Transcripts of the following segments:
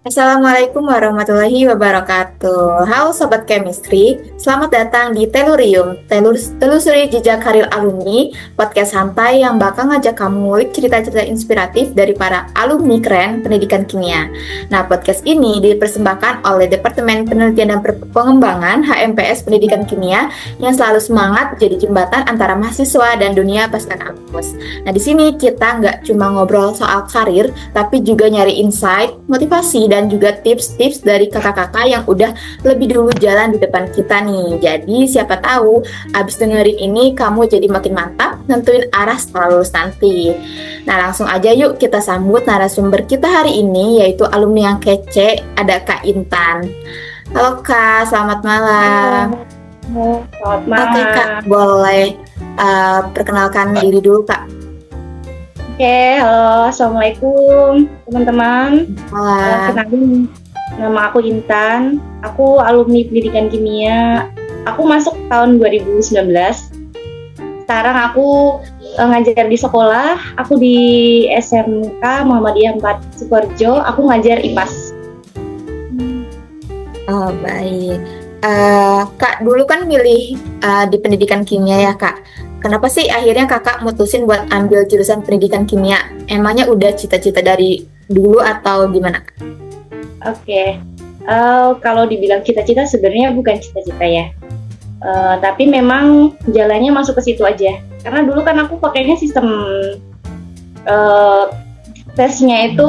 Assalamualaikum warahmatullahi wabarakatuh. Halo Sobat Chemistry, selamat datang di Telurium, telusuri jejak karir alumni, podcast santai yang bakal ngajak kamu ngulik cerita-cerita inspiratif dari para alumni keren pendidikan kimia. Nah, podcast ini dipersembahkan oleh Departemen Penelitian dan Pengembangan HMPS Pendidikan Kimia yang selalu semangat jadi jembatan antara mahasiswa dan dunia pasca kampus. Nah, di sini kita nggak cuma ngobrol soal karir, tapi juga nyari insight, motivasi, dan juga tips-tips dari kakak-kakak yang udah lebih dulu jalan di depan kita nih. Jadi siapa tahu abis dengerin ini kamu jadi makin mantap nentuin arah setelah lulus nanti. Nah, langsung aja yuk kita sambut narasumber kita hari ini, yaitu alumni yang kece, ada Kak Intan. Halo Kak, selamat malam. Selamat malam. Oke Kak, boleh perkenalkan diri dulu Kak. Oke, halo, assalamualaikum teman-teman. Malam. Kenalin, nama aku Intan. Aku alumni pendidikan kimia. Aku masuk tahun 2019. Sekarang aku ngajar di sekolah. Aku di SMK Muhammadiyah 4 Sukoharjo. Aku ngajar IPAS. Oh, baik. Kak, dulu kan milih di pendidikan kimia ya, Kak. Kenapa sih akhirnya Kakak mutusin buat ambil jurusan pendidikan kimia? Emangnya udah cita-cita dari dulu atau gimana, Kak? Oke. Kalau dibilang cita-cita sebenarnya bukan cita-cita ya. Tapi memang jalannya masuk ke situ aja. Karena dulu kan aku pakainya sistem tesnya itu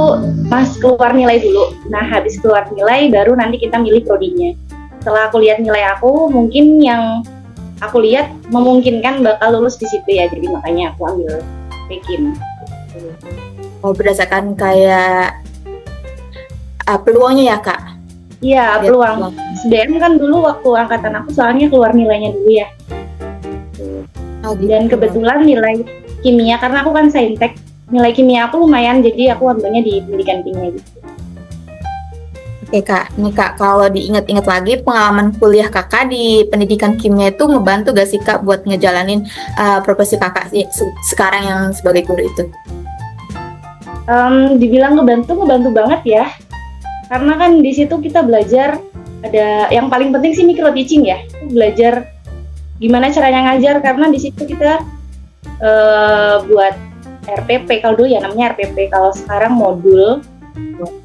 keluar nilai dulu. Nah, habis keluar nilai baru nanti kita milih prodinya. Setelah aku lihat nilai aku, mungkin yang aku lihat memungkinkan bakal lulus di situ ya. Jadi makanya aku ambil Pekin. Oh, berdasarkan kayak peluangnya ya, Kak? Iya, peluang. SBM kan dulu waktu angkatan aku soalnya keluar nilainya dulu ya. Oh, gitu. Dan kebetulan nilai kimia, karena aku kan saintek, nilai kimia aku lumayan, jadi aku ambilnya di pendidikan kimia gitu. Oke Kak, nih Kak, kalau diingat-ingat lagi pengalaman kuliah Kakak di pendidikan kimia itu ngebantu gak sih Kak buat ngejalanin profesi Kakak sekarang yang sebagai guru itu? Dibilang ngebantu banget ya, karena kan di situ kita belajar, ada yang paling penting sih micro teaching ya, belajar gimana caranya ngajar, karena di situ kita buat RPP, kalau dulu ya namanya RPP, kalau sekarang modul.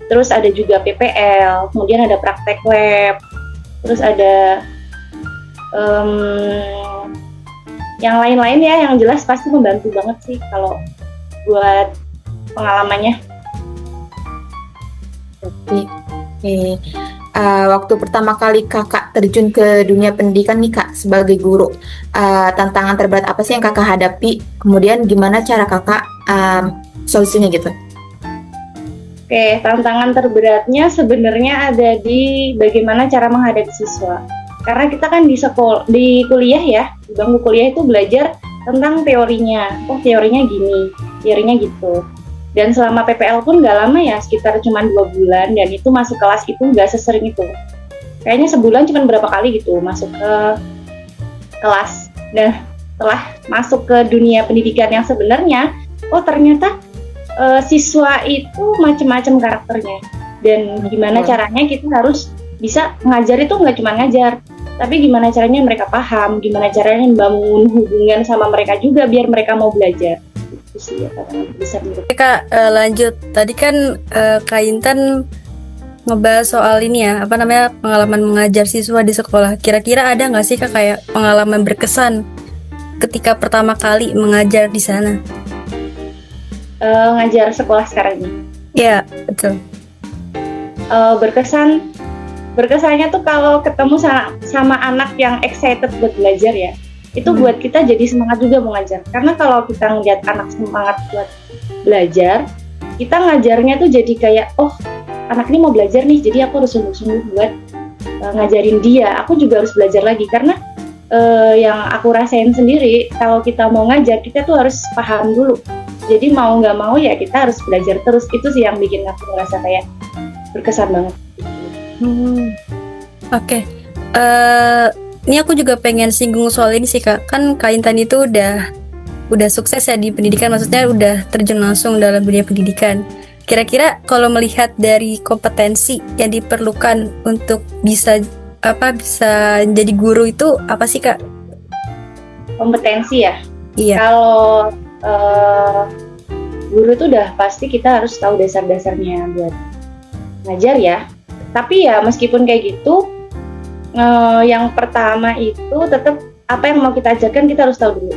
Terus ada juga PPL, kemudian ada praktek lab, terus ada yang lain-lain ya, yang jelas pasti membantu banget sih kalau buat pengalamannya. Oke. Waktu pertama kali Kakak terjun ke dunia pendidikan nih Kak sebagai guru, tantangan terberat apa sih yang Kakak hadapi? Kemudian gimana cara Kakak solusinya gitu? Oke, tantangan terberatnya sebenarnya ada di bagaimana cara menghadapi siswa. Karena kita kan di kuliah ya, di bangku kuliah itu belajar tentang teorinya. Oh, teorinya gini, teorinya gitu. Dan selama PPL pun nggak lama ya, sekitar cuma 2 bulan, dan itu masuk kelas itu nggak sesering itu. Kayaknya sebulan cuma berapa kali gitu masuk ke kelas. Dan setelah masuk ke dunia pendidikan yang sebenarnya, oh ternyata siswa itu macam-macam karakternya, dan gimana caranya kita harus bisa ngajar itu nggak cuma ngajar, tapi gimana caranya mereka paham, gimana caranya membangun hubungan sama mereka juga biar mereka mau belajar. Itu sih ya tantangan besar menurut. Kak, lanjut. Tadi kan Kak Intan ngebahas soal ini ya, apa namanya, pengalaman mengajar siswa di sekolah. Kira-kira ada nggak sih Kak kayak pengalaman berkesan ketika pertama kali mengajar di sana? Ngajar sekolah sekarang ini. Iya, betul. Berkesannya tuh kalau ketemu sama anak yang excited buat belajar ya, itu buat kita jadi semangat juga mau ngajar. Karena kalau kita ngeliat anak semangat buat belajar, kita ngajarnya tuh jadi kayak, oh anak ini mau belajar nih, jadi aku harus sungguh-sungguh buat ngajarin dia. Aku juga harus belajar lagi, karena yang aku rasain sendiri, kalau kita mau ngajar, kita tuh harus paham dulu. Jadi mau nggak mau ya kita harus belajar terus. Itu sih yang bikin aku ngerasa kayak berkesan banget. Oke. Ini aku juga pengen singgung soal ini sih Kak. Kan Kak Intan itu udah sukses ya di pendidikan, maksudnya udah terjun langsung dalam dunia pendidikan. Kira-kira kalau melihat dari kompetensi yang diperlukan untuk bisa jadi guru itu apa sih Kak? Kompetensi ya. Iya. Kalau guru itu udah pasti kita harus tahu dasar-dasarnya buat ngajar ya. Tapi ya meskipun kayak gitu, yang pertama itu tetap apa yang mau kita ajarkan kita harus tahu dulu.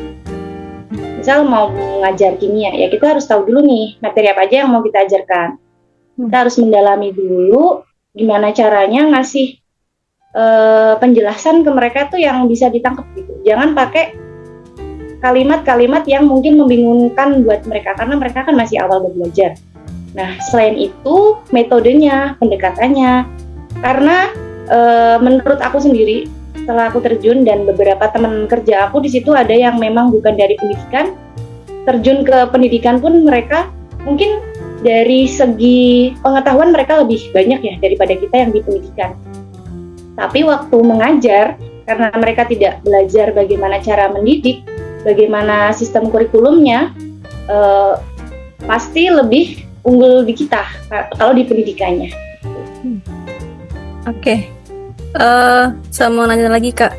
Misal mau ngajar kimia, ya kita harus tahu dulu nih materi apa aja yang mau kita ajarkan. Kita harus mendalami dulu gimana caranya ngasih penjelasan ke mereka tuh yang bisa ditangkap gitu. Jangan pakai kalimat-kalimat yang mungkin membingungkan buat mereka karena mereka kan masih awal belajar. Nah, selain itu metodenya, pendekatannya. Karena menurut aku sendiri setelah aku terjun dan beberapa teman kerja aku di situ ada yang memang bukan dari pendidikan, terjun ke pendidikan pun mereka mungkin dari segi pengetahuan mereka lebih banyak ya daripada kita yang di pendidikan. Tapi waktu mengajar, karena mereka tidak belajar bagaimana cara mendidik, bagaimana sistem kurikulumnya, pasti lebih unggul di kita kalau di pendidikannya. Oke. Saya mau nanya lagi Kak.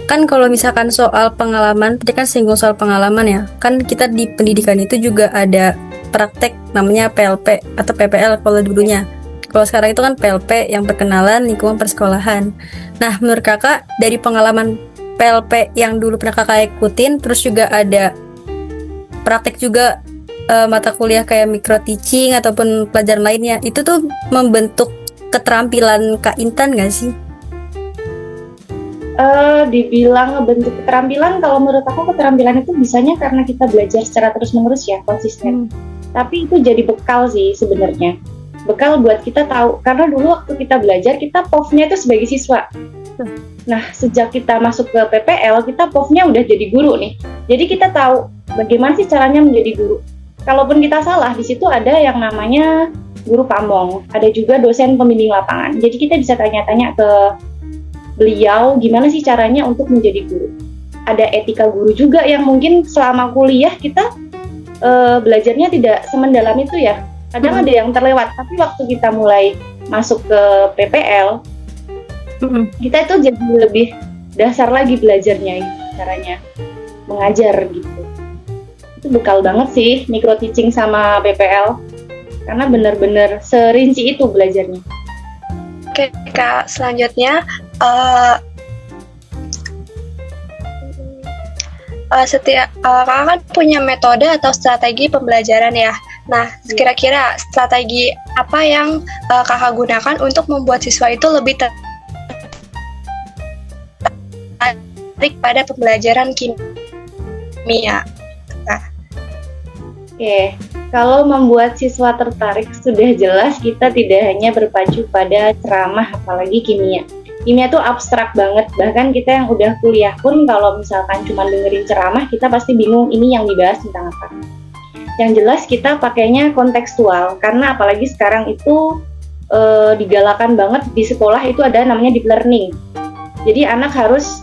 Kan kalau misalkan soal pengalaman, tadi kan singgung soal pengalaman ya. Kan kita di pendidikan itu juga ada praktek namanya PLP atau PPL kalau dulunya. Kalau sekarang itu kan PLP yang perkenalan lingkungan persekolahan. Nah, menurut Kakak dari pengalaman PLP yang dulu pernah Kakak ikutin, terus juga ada praktek juga mata kuliah kayak micro teaching ataupun pelajaran lainnya, itu tuh membentuk keterampilan Kak Intan nggak sih? Dibilang ngebentuk keterampilan, kalau menurut aku keterampilan itu bisanya karena kita belajar secara terus-menerus ya, konsisten. Tapi itu jadi bekal sih sebenarnya. Bekal buat kita tahu, karena dulu waktu kita belajar, kita POV-nya itu sebagai siswa. Nah, sejak kita masuk ke PPL, kita POV-nya udah jadi guru nih. Jadi kita tahu bagaimana sih caranya menjadi guru. Kalaupun kita salah, di situ ada yang namanya guru pamong, ada juga dosen pembimbing lapangan. Jadi kita bisa tanya-tanya ke beliau, gimana sih caranya untuk menjadi guru. Ada etika guru juga yang mungkin selama kuliah kita belajarnya tidak semendalam itu ya. Kadang ada yang terlewat, tapi waktu kita mulai masuk ke PPL, kita itu jadi lebih dasar lagi belajarnya, caranya mengajar gitu. Itu bekal banget sih micro teaching sama PPL, karena benar-benar serinci itu belajarnya. Oke Kak, selanjutnya setiap kakak kan punya metode atau strategi pembelajaran ya. Nah, kira-kira strategi apa yang kakak gunakan untuk membuat siswa itu lebih tertarik pada pembelajaran kimia? Nah. Oke, kalau membuat siswa tertarik sudah jelas kita tidak hanya berpacu pada ceramah, apalagi kimia. Kimia tuh abstrak banget, bahkan kita yang udah kuliah pun kalau misalkan cuma dengerin ceramah, kita pasti bingung ini yang dibahas tentang apa. Yang jelas kita pakainya kontekstual, karena apalagi sekarang itu digalakan banget di sekolah itu ada namanya deep learning. Jadi anak harus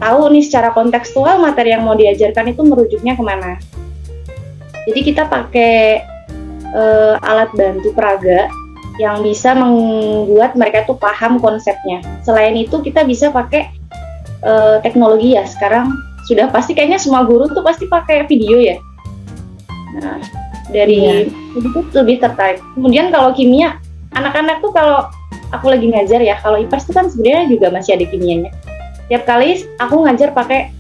tahu nih secara kontekstual materi yang mau diajarkan itu merujuknya kemana. Jadi kita pakai alat bantu peraga yang bisa membuat mereka tuh paham konsepnya. Selain itu kita bisa pakai teknologi ya, sekarang sudah pasti kayaknya semua guru tuh pasti pakai video ya. Nah, dari itu lebih tertarik. Kemudian kalau kimia, anak-anak tuh kalau aku lagi ngajar ya, kalau IPAS tuh kan sebenarnya juga masih ada kimianya. Tiap kali aku ngajar pakai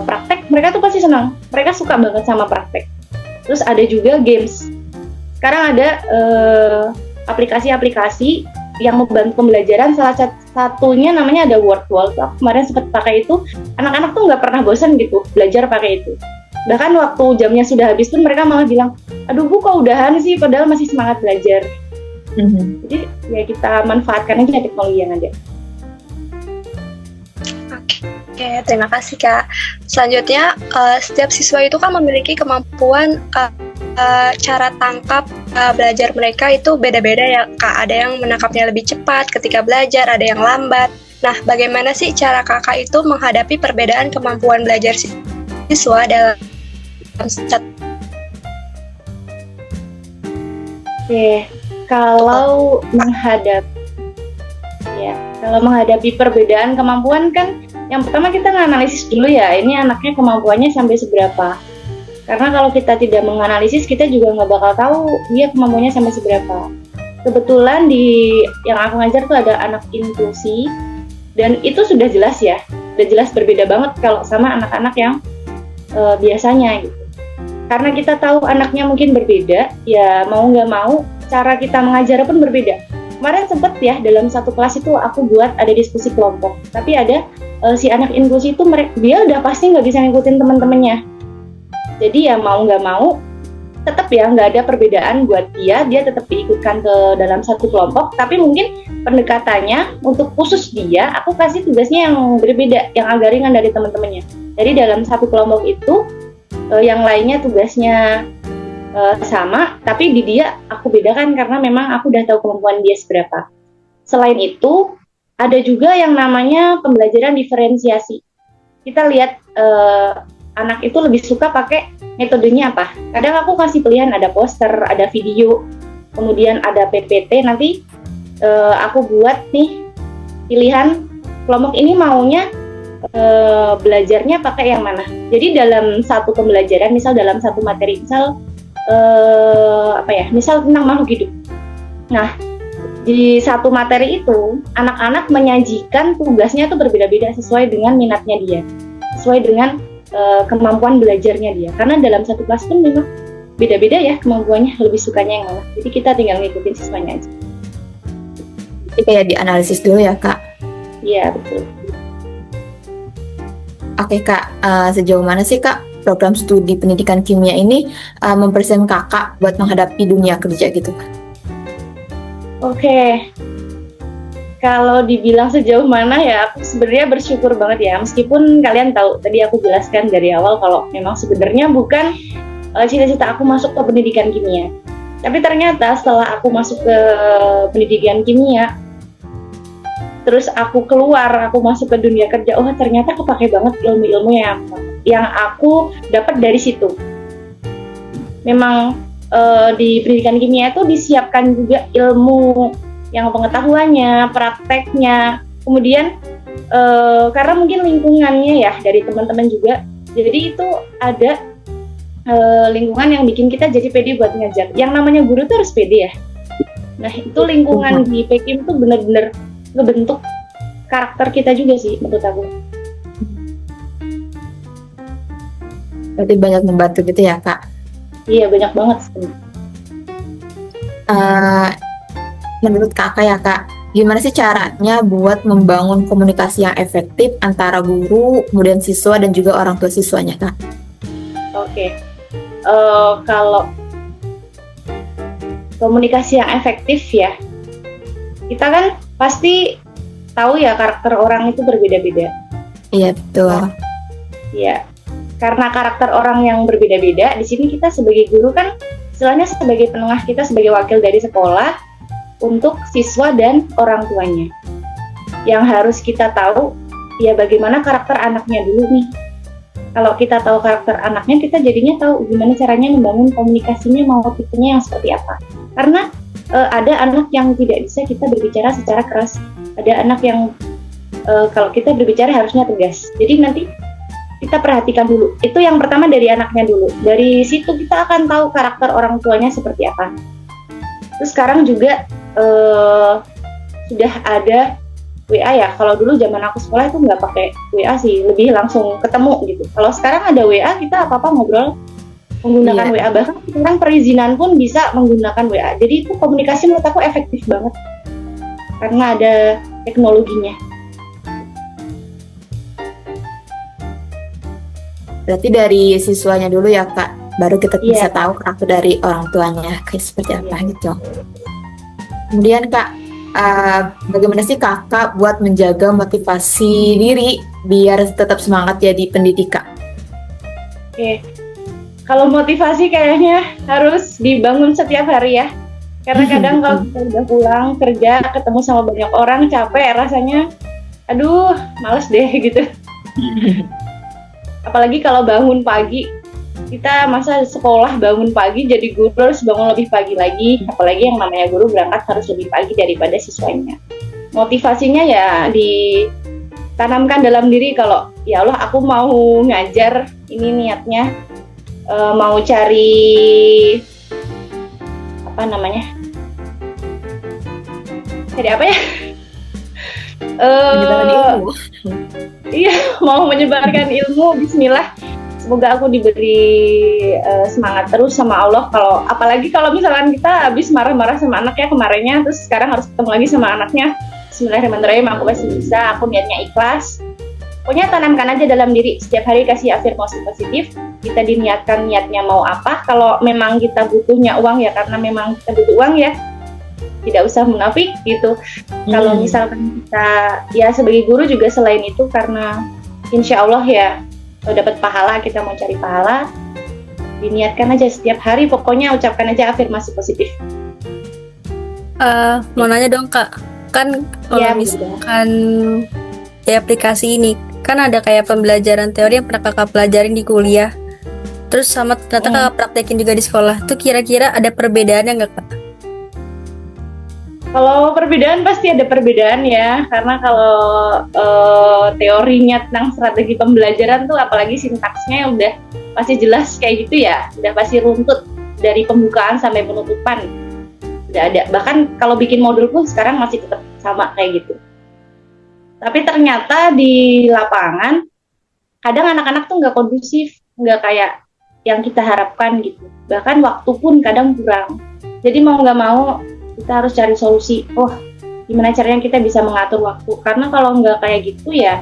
praktek, mereka tuh pasti senang. Mereka suka banget sama praktek. Terus ada juga games. Sekarang ada aplikasi-aplikasi yang membantu pembelajaran. Salah satunya namanya ada Wordwall. Aku kemarin sempat pakai itu. Anak-anak tuh nggak pernah bosan gitu belajar pakai itu. Bahkan waktu jamnya sudah habis pun mereka malah bilang, aduh Bu kok udahan sih, padahal masih semangat belajar. Jadi ya kita manfaatkan aja teknologi yang ada. Oke, terima kasih Kak. Selanjutnya, setiap siswa itu kan memiliki kemampuan cara tangkap belajar mereka itu beda-beda ya Kak. Ada yang menangkapnya lebih cepat ketika belajar, ada yang lambat. Nah, bagaimana sih cara Kakak itu menghadapi perbedaan kemampuan belajar siswa dalam Oke, kalau menghadapi perbedaan kemampuan kan, yang pertama kita nganalisis dulu ya, ini anaknya kemampuannya sampai seberapa. Karena kalau kita tidak menganalisis, kita juga nggak bakal tahu dia kemampuannya sampai seberapa. Kebetulan di yang aku ngajar tuh ada anak inklusi, dan itu sudah jelas ya, sudah jelas berbeda banget kalau sama anak-anak yang biasanya gitu. Karena kita tahu anaknya mungkin berbeda, ya mau nggak mau cara kita mengajar pun berbeda. Kemarin sempet ya dalam satu kelas itu aku buat ada diskusi kelompok, tapi ada si anak inklusi itu dia udah pasti nggak bisa ngikutin teman-temannya. Jadi ya mau nggak mau tetap ya nggak ada perbedaan buat dia tetap diikutkan ke dalam satu kelompok, tapi mungkin pendekatannya untuk khusus dia aku kasih tugasnya yang berbeda, yang agak ringan dari teman-temannya. Jadi dalam satu kelompok itu yang lainnya tugasnya sama, tapi di dia aku bedakan karena memang aku udah tahu kemampuan dia seberapa. Selain itu, ada juga yang namanya pembelajaran diferensiasi. Kita lihat anak itu lebih suka pakai metodenya apa. Kadang aku kasih pilihan, ada poster, ada video, kemudian ada PPT. Nanti aku buat nih pilihan kelompok ini maunya belajarnya pakai yang mana. Jadi dalam satu pembelajaran, misal dalam satu materi, misal misal tentang makhluk hidup. Nah, di satu materi itu anak-anak menyajikan tugasnya itu berbeda-beda sesuai dengan minatnya dia, sesuai dengan kemampuan belajarnya dia. Karena dalam satu kelas pun memang beda-beda ya kemampuannya, lebih sukanya yang mana. Jadi kita tinggal ngikutin siswanya aja. Jadi kayak dianalisis dulu ya Kak. Iya betul. Oke Kak, sejauh mana sih Kak program studi pendidikan kimia ini mempersiapkan Kakak buat menghadapi dunia kerja gitu? Oke, kalau dibilang sejauh mana ya, aku sebenarnya bersyukur banget ya. Meskipun kalian tahu, tadi aku jelaskan dari awal kalau memang sebenarnya bukan cita-cita aku masuk ke pendidikan kimia. Tapi ternyata setelah aku masuk ke pendidikan kimia, terus aku keluar, aku masuk ke dunia kerja, oh ternyata kepake banget ilmu-ilmu yang aku dapat dari situ. Memang di pendidikan kimia itu disiapkan juga ilmu yang pengetahuannya, prakteknya, kemudian karena mungkin lingkungannya ya dari teman-teman juga, jadi itu ada lingkungan yang bikin kita jadi pede buat ngajar. Yang namanya guru tuh harus pede ya. Nah itu lingkungan di PKIM tuh benar-benar ngebentuk karakter kita juga sih menurut aku. Berarti banyak membantu gitu ya Kak? Iya banyak banget sebenarnya. Menurut Kakak ya Kak, gimana sih caranya buat membangun komunikasi yang efektif antara guru, kemudian siswa dan juga orang tua siswanya Kak? Oke. Kalau komunikasi yang efektif ya, kita kan pasti tahu ya karakter orang itu berbeda-beda. Iya betul. Iya, karena karakter orang yang berbeda-beda, di sini kita sebagai guru kan istilahnya sebagai penengah, kita sebagai wakil dari sekolah untuk siswa dan orang tuanya. Yang harus kita tahu ya bagaimana karakter anaknya dulu nih. Kalau kita tahu karakter anaknya, kita jadinya tahu gimana caranya membangun komunikasinya, mau tipenya yang seperti apa. Karena ada anak yang tidak bisa kita berbicara secara keras, ada anak yang kalau kita berbicara harusnya tegas. Jadi nanti kita perhatikan dulu, itu yang pertama dari anaknya dulu. Dari situ kita akan tahu karakter orang tuanya seperti apa. Terus sekarang juga sudah ada WA ya. Kalau dulu zaman aku sekolah itu nggak pakai WA sih, lebih langsung ketemu gitu. Kalau sekarang ada WA, kita apa-apa ngobrol menggunakan WA, bahkan sekarang perizinan pun bisa menggunakan WA. Jadi itu komunikasi menurut aku efektif banget karena ada teknologinya. Berarti dari siswanya dulu ya Kak, baru kita bisa tahu karakter dari orang tuanya kayak seperti apa gitu. Kemudian Kak, bagaimana sih Kakak buat menjaga motivasi diri biar tetap semangat jadi pendidik Kak? Oke. Kalau motivasi kayaknya harus dibangun setiap hari ya. Karena kadang kalau kita udah pulang kerja, ketemu sama banyak orang, capek rasanya, aduh males deh gitu. Apalagi kalau bangun pagi, kita masa sekolah bangun pagi jadi guru harus bangun lebih pagi lagi, apalagi yang namanya guru berangkat harus lebih pagi daripada siswanya. Motivasinya ya ditanamkan dalam diri kalau ya Allah aku mau ngajar, ini niatnya mau cari cari apa ya? Menyebarkan ilmu. Iya, mau menyebarkan ilmu. Bismillah. Semoga aku diberi semangat terus sama Allah. Apalagi kalau misalkan kita habis marah-marah sama anaknya kemarinnya, terus sekarang harus ketemu lagi sama anaknya. Bismillahirrahmanirrahim. Aku pasti bisa. Aku niatnya ikhlas. Pokoknya tanamkan aja dalam diri. Setiap hari kasih afirmasi positif. Kita diniatkan niatnya mau apa. Kalau memang kita butuhnya uang ya karena memang kita butuh uang ya. Tidak usah munafik gitu. Kalau misalkan kita ya sebagai guru juga selain itu karena insya Allah ya dapat pahala, kita mau cari pahala, diniatkan aja setiap hari, pokoknya ucapkan aja afirmasi positif. Mau nanya dong Kak, kan kalau Ya, misalkan di aplikasi ini kan ada kayak pembelajaran teori yang pernah Kakak pelajarin di kuliah, terus sama ternyata Kakak praktekin juga di sekolah, tuh kira-kira ada perbedaannya nggak Kak? Kalau perbedaan pasti ada perbedaan ya, karena kalau teorinya tentang strategi pembelajaran tuh apalagi sintaksnya udah pasti jelas kayak gitu ya, udah pasti runtut dari pembukaan sampai penutupan, udah ada. Bahkan kalau bikin modul pun sekarang masih tetap sama kayak gitu. Tapi ternyata di lapangan kadang anak-anak tuh nggak kondusif, nggak kayak yang kita harapkan gitu. Bahkan waktu pun kadang kurang. Jadi mau nggak mau kita harus cari solusi. Oh, gimana caranya kita bisa mengatur waktu? Karena kalau nggak kayak gitu ya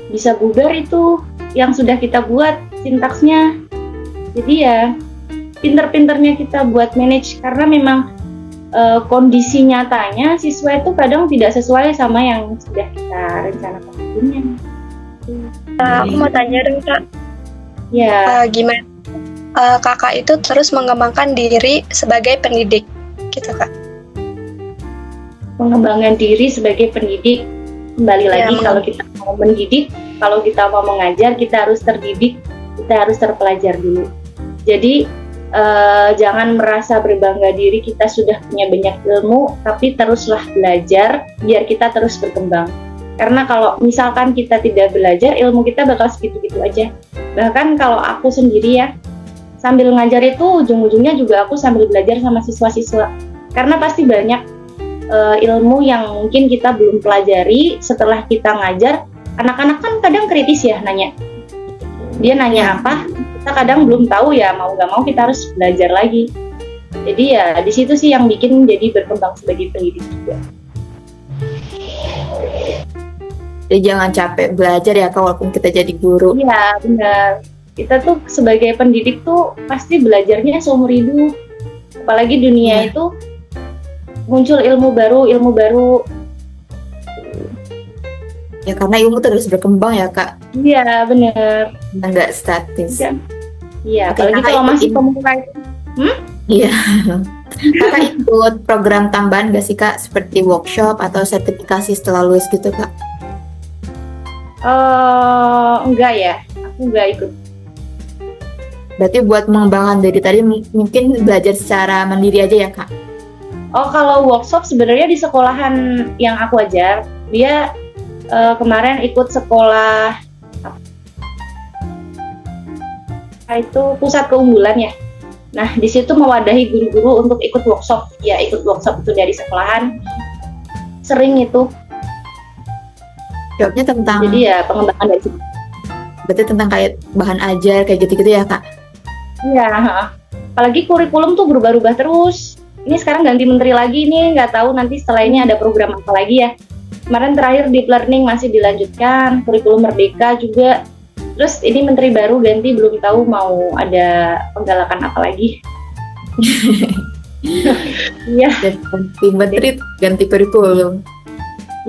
bisa bubar itu yang sudah kita buat sintaksnya. Jadi ya pinter-pinternya kita buat manage, karena memang kondisi nyatanya siswa itu kadang tidak sesuai sama yang sudah kita rencanakan sebelumnya. Aku mau tanya dong Kak, Ya, gimana Kakak itu terus mengembangkan diri sebagai pendidik gitu Kak? pengembangan diri sebagai pendidik, kembali lagi kalau kita mau mendidik, kalau kita mau mengajar, kita harus terdidik, kita harus terpelajar dulu. Jadi jangan merasa berbangga diri kita sudah punya banyak ilmu, tapi teruslah belajar biar kita terus berkembang. Karena kalau misalkan kita tidak belajar, ilmu kita bakal segitu-gitu aja. Bahkan kalau aku sendiri ya, sambil ngajar itu ujung-ujungnya juga aku sambil belajar sama siswa-siswa. Karena pasti banyak ilmu yang mungkin kita belum pelajari setelah kita ngajar. Anak-anak kan kadang kritis ya nanya. Dia nanya apa, kita kadang belum tahu ya, mau nggak mau kita harus belajar lagi. Jadi ya di situ sih yang bikin jadi berkembang sebagai pendidik juga. Jadi jangan capek belajar ya Kak, walaupun kita jadi guru. Iya benar. Kita tuh sebagai pendidik tuh pasti belajarnya seumur hidup. Apalagi dunia itu muncul ilmu baru. Ya karena ilmu terus berkembang ya Kak, Iya benar. nggak statis. Iya, Oke, apalagi Kakak kalau masih ikut pemula itu. Iya. Kakak ikut program tambahan nggak sih Kak, seperti workshop atau sertifikasi setelah lulus gitu Kak? Enggak ya, aku enggak ikut. Berarti buat mengembangkan diri tadi mungkin belajar secara mandiri aja ya Kak? Oh, kalau workshop sebenarnya di sekolahan yang aku ajar, dia kemarin ikut sekolah itu pusat keunggulan ya. Nah, di situ mewadahi guru-guru untuk ikut workshop. Ya, ikut workshop itu dari sekolahan. Sering itu. Jawabnya tentang, Jadi ya pengembangan dari situ. berarti tentang kayak bahan ajar kayak gitu-gitu ya Kak? Iya, apalagi kurikulum tuh berubah-ubah terus. Ini sekarang ganti menteri lagi nih, nggak tahu nanti setelah ini ada program apa lagi ya. Kemarin terakhir deep learning masih dilanjutkan, kurikulum merdeka juga. Terus ini menteri baru ganti, belum tahu mau ada penggalakan apa lagi. Iya, Ganti menteri, ganti kurikulum.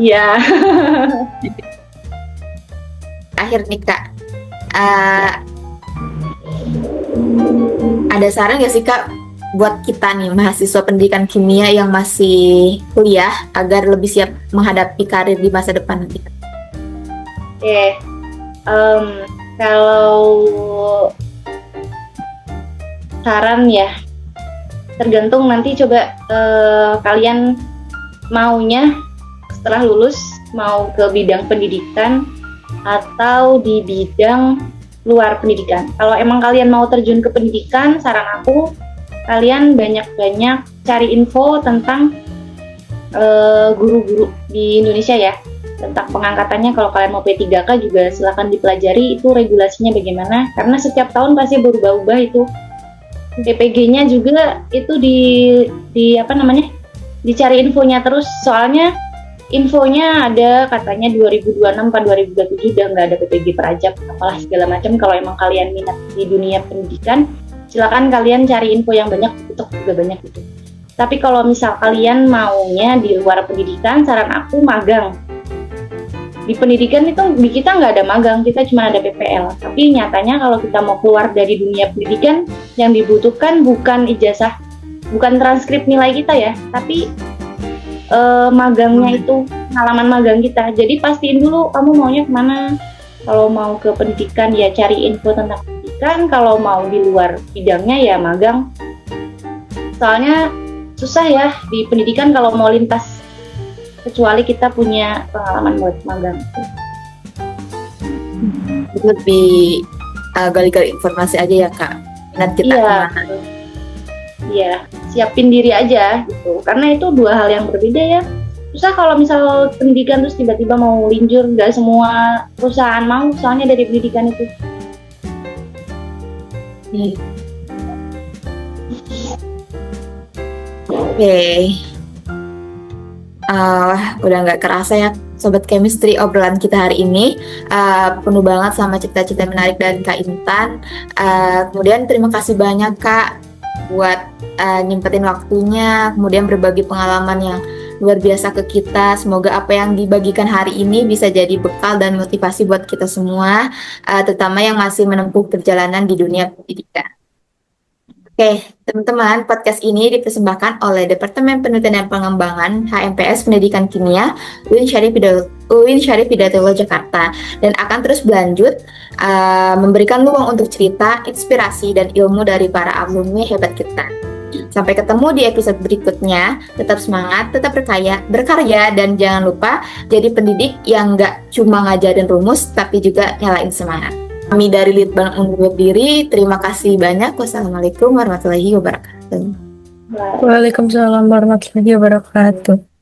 iya. Akhir nih Kak, ada saran nggak sih Kak buat kita nih mahasiswa pendidikan kimia yang masih kuliah agar lebih siap menghadapi karir di masa depan nanti? Oke, kalau saran ya, tergantung nanti coba kalian maunya setelah lulus mau ke bidang pendidikan atau di bidang luar pendidikan. Kalau emang kalian mau terjun ke pendidikan, saran aku kalian banyak-banyak cari info tentang guru-guru di Indonesia ya, tentang pengangkatannya. Kalau kalian mau P3K juga silahkan dipelajari itu regulasinya bagaimana, karena setiap tahun pasti berubah-ubah itu. PPG-nya juga itu dicari infonya terus, soalnya infonya ada katanya 2026 atau 2027 udah nggak ada PPG Prajab apalah segala macam. Kalau emang kalian minat di dunia pendidikan, silakan kalian cari info yang banyak, itu juga banyak gitu. Tapi kalau misal kalian maunya di luar pendidikan, saran aku magang. Di pendidikan itu di kita nggak ada magang, kita cuma ada PPL. Tapi nyatanya kalau kita mau keluar dari dunia pendidikan, yang dibutuhkan bukan ijazah, bukan transkrip nilai kita ya, tapi magangnya itu pengalaman magang kita. Jadi pastiin dulu kamu maunya kemana. Kalau mau ke pendidikan ya cari info tentang pendidikan, kalau mau di luar bidangnya ya magang. Soalnya susah ya di pendidikan kalau mau lintas, kecuali kita punya pengalaman buat magang. Lebih gali-gali informasi aja ya Kak, minat kita kemana. Iya, siapin diri aja gitu. Karena itu dua hal yang berbeda ya. Susah kalau misal pendidikan terus tiba-tiba mau linjur, nggak semua perusahaan mau soalnya dari pendidikan itu. Oke. Udah nggak kerasa ya Sobat Chemistry, obrolan kita hari ini penuh banget sama cerita-cerita menarik dari Kak Intan. Kemudian terima kasih banyak Kak buat nyempetin waktunya, kemudian berbagi pengalaman yang luar biasa ke kita. Semoga apa yang dibagikan hari ini bisa jadi bekal dan motivasi buat kita semua, terutama yang masih menempuh perjalanan di dunia pendidikan. Oke, teman-teman, podcast ini dipersembahkan oleh Departemen Penelitian dan Pengembangan HMPS Pendidikan Kimia UIN Syarif Hidayatullah Jakarta, dan akan terus berlanjut memberikan ruang untuk cerita, inspirasi, dan ilmu dari para alumni hebat kita. Sampai ketemu di episode berikutnya. Tetap semangat, tetap berkarya, dan jangan lupa jadi pendidik yang nggak cuma ngajarin rumus, tapi juga nyalain semangat. Kami dari Litbang undur diri. Terima kasih banyak. Wassalamualaikum warahmatullahi wabarakatuh. Waalaikumsalam warahmatullahi wabarakatuh.